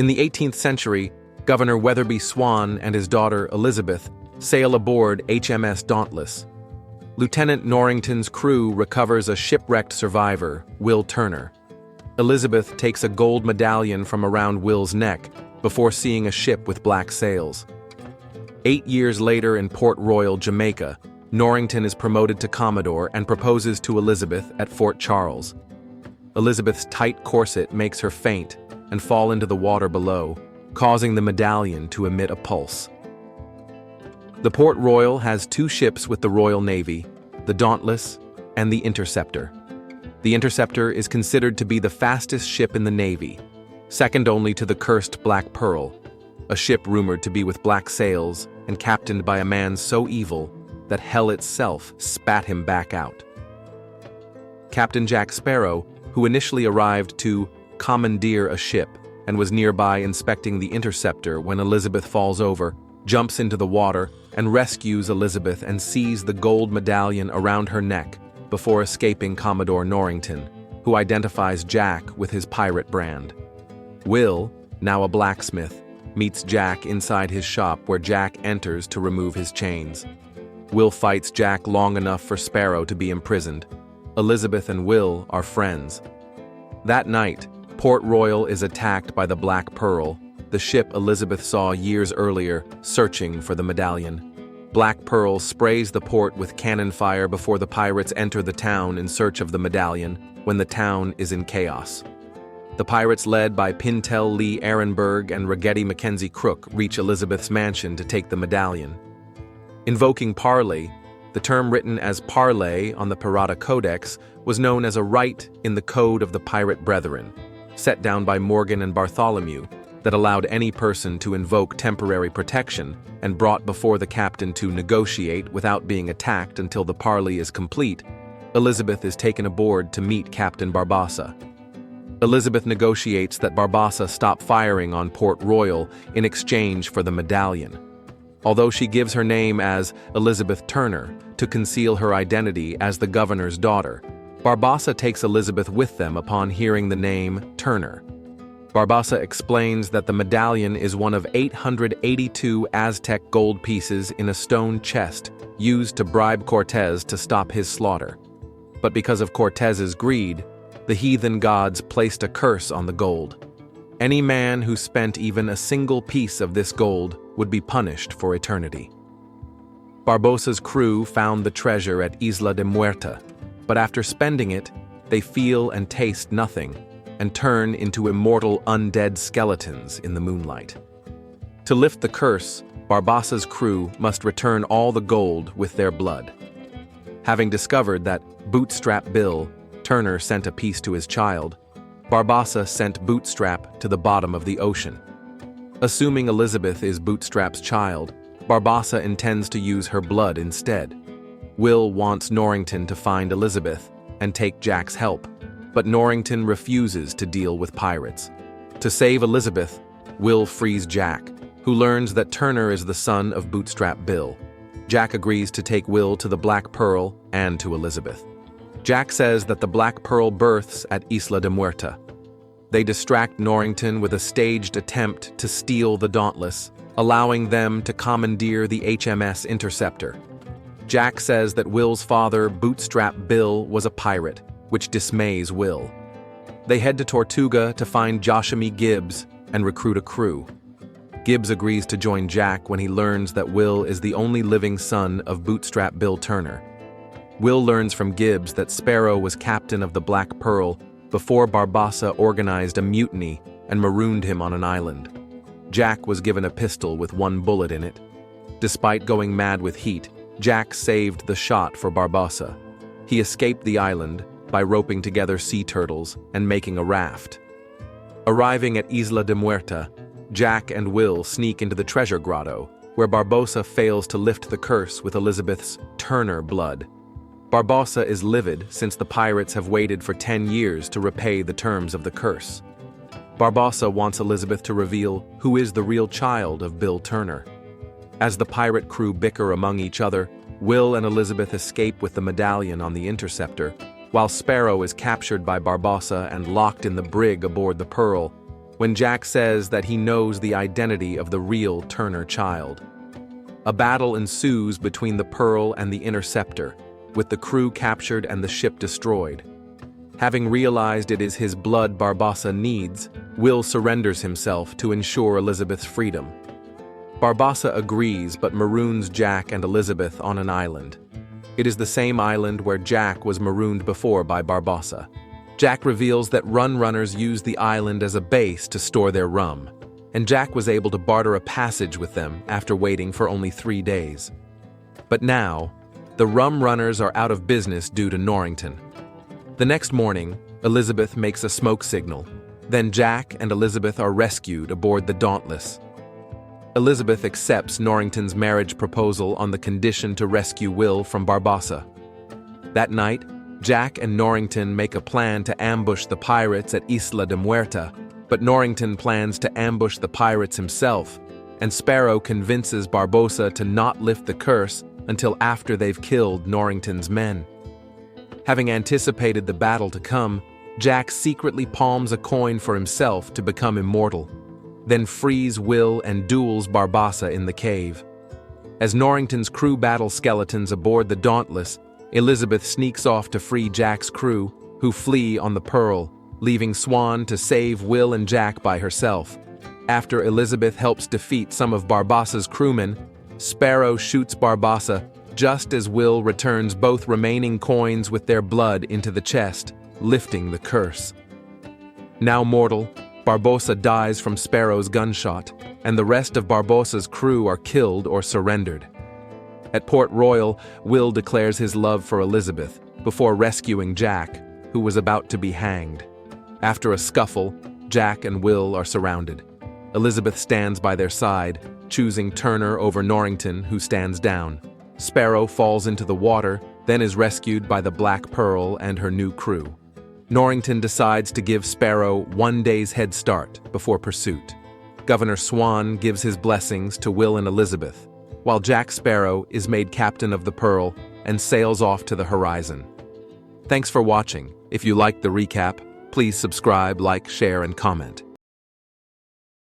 In the 18th century, Governor Weatherby Swann and his daughter Elizabeth sail aboard HMS Dauntless. Lieutenant Norrington's crew recovers a shipwrecked survivor, Will Turner. Elizabeth takes a gold medallion from around Will's neck before seeing a ship with black sails. 8 years later in Port Royal, Jamaica, Norrington is promoted to Commodore and proposes to Elizabeth at Fort Charles. Elizabeth's tight corset makes her faint and fall into the water below, causing the medallion to emit a pulse. The Port Royal has 2 ships with the Royal Navy, the Dauntless and the Interceptor. The Interceptor is considered to be the fastest ship in the Navy, second only to the cursed Black Pearl, a ship rumored to be with black sails and captained by a man so evil that hell itself spat him back out. Captain Jack Sparrow, who initially arrived to commandeer a ship and was nearby inspecting the Interceptor when Elizabeth falls over, jumps into the water and rescues Elizabeth and sees the gold medallion around her neck before escaping Commodore Norrington, who identifies Jack with his pirate brand. Will, now a blacksmith, meets Jack inside his shop where Jack enters to remove his chains. Will fights Jack long enough for Sparrow to be imprisoned. Elizabeth and Will are friends. That night, Port Royal is attacked by the Black Pearl, the ship Elizabeth saw years earlier, searching for the medallion. Black Pearl sprays the port with cannon fire before the pirates enter the town in search of the medallion, when the town is in chaos. The pirates led by Pintel Lee Ehrenberg and Ragetti Mackenzie Crook reach Elizabeth's mansion to take the medallion. Invoking parley, the term written as parley on the Pirata Codex was known as a rite in the Code of the Pirate Brethren, set down by Morgan and Bartholomew, that allowed any person to invoke temporary protection and brought before the captain to negotiate without being attacked until the parley is complete. Elizabeth is taken aboard to meet Captain Barbassa. Elizabeth negotiates that Barbassa stop firing on Port Royal in exchange for the medallion. Although she gives her name as Elizabeth Turner to conceal her identity as the governor's daughter, Barbassa takes Elizabeth with them upon hearing the name Turner. Barbassa explains that the medallion is one of 882 Aztec gold pieces in a stone chest used to bribe Cortez to stop his slaughter. But because of Cortez's greed, the heathen gods placed a curse on the gold. Any man who spent even a single piece of this gold would be punished for eternity. Barbossa's crew found the treasure at Isla de Muerta, but after spending it, they feel and taste nothing and turn into immortal undead skeletons in the moonlight. To lift the curse, Barbossa's crew must return all the gold with their blood. Having discovered that Bootstrap Bill Turner sent a piece to his child, Barbassa sent Bootstrap to the bottom of the ocean. Assuming Elizabeth is Bootstrap's child, Barbassa intends to use her blood instead. Will wants Norrington to find Elizabeth and take Jack's help, but Norrington refuses to deal with pirates. To save Elizabeth, Will frees Jack, who learns that Turner is the son of Bootstrap Bill. Jack agrees to take Will to the Black Pearl and to Elizabeth. Jack says that the Black Pearl berths at Isla de Muerta. They distract Norrington with a staged attempt to steal the Dauntless, allowing them to commandeer the HMS Interceptor. Jack says that Will's father, Bootstrap Bill, was a pirate, which dismays Will. They head to Tortuga to find Joshua Gibbs and recruit a crew. Gibbs agrees to join Jack when he learns that Will is the only living son of Bootstrap Bill Turner. Will learns from Gibbs that Sparrow was captain of the Black Pearl before Barbassa organized a mutiny and marooned him on an island. Jack was given a pistol with 1 bullet in it. Despite going mad with heat, Jack saved the shot for Barbassa. He escaped the island by roping together sea turtles and making a raft. Arriving at Isla de Muerta, Jack and Will sneak into the treasure grotto, where Barbossa fails to lift the curse with Elizabeth's Turner blood. Barbossa is livid since the pirates have waited for 10 years to repay the terms of the curse. Barbossa wants Elizabeth to reveal who is the real child of Bill Turner. As the pirate crew bicker among each other, Will and Elizabeth escape with the medallion on the Interceptor, while Sparrow is captured by Barbossa and locked in the brig aboard the Pearl. when Jack says that he knows the identity of the real Turner child. A battle ensues between the Pearl and the Interceptor, with the crew captured and the ship destroyed. Having realized it is his blood Barbossa needs, Will surrenders himself to ensure Elizabeth's freedom. Barbossa agrees but maroons Jack and Elizabeth on an island. It is the same island where Jack was marooned before by Barbossa. Jack reveals that rum runners use the island as a base to store their rum, and Jack was able to barter a passage with them after waiting for only 3 days. But now, the rum runners are out of business due to Norrington. The next morning, Elizabeth makes a smoke signal. Then Jack and Elizabeth are rescued aboard the Dauntless. Elizabeth accepts Norrington's marriage proposal on the condition to rescue Will from Barbossa. That night, Jack and Norrington make a plan to ambush the pirates at Isla de Muerta, but Norrington plans to ambush the pirates himself, and Sparrow convinces Barbossa to not lift the curse until after they've killed Norrington's men. Having anticipated the battle to come, Jack secretly palms a coin for himself to become immortal, then frees Will and duels Barbossa in the cave. As Norrington's crew battle skeletons aboard the Dauntless, Elizabeth sneaks off to free Jack's crew, who flee on the Pearl, leaving Swann to save Will and Jack by herself. After Elizabeth helps defeat some of Barbossa's crewmen, Sparrow shoots Barbossa just as Will returns both remaining coins with their blood into the chest, lifting the curse. Now mortal, Barbossa dies from Sparrow's gunshot, and the rest of Barbossa's crew are killed or surrendered. At Port Royal, Will declares his love for Elizabeth before rescuing Jack, who was about to be hanged. After a scuffle, Jack and Will are surrounded. Elizabeth stands by their side, choosing Turner over Norrington, who stands down. Sparrow falls into the water, then is rescued by the Black Pearl and her new crew. Norrington decides to give Sparrow 1 day's head start before pursuit. Governor Swann gives his blessings to Will and Elizabeth, while Jack Sparrow is made captain of the Pearl and sails off to the horizon. Thanks for watching. If you liked the recap, please subscribe, like, share, and comment.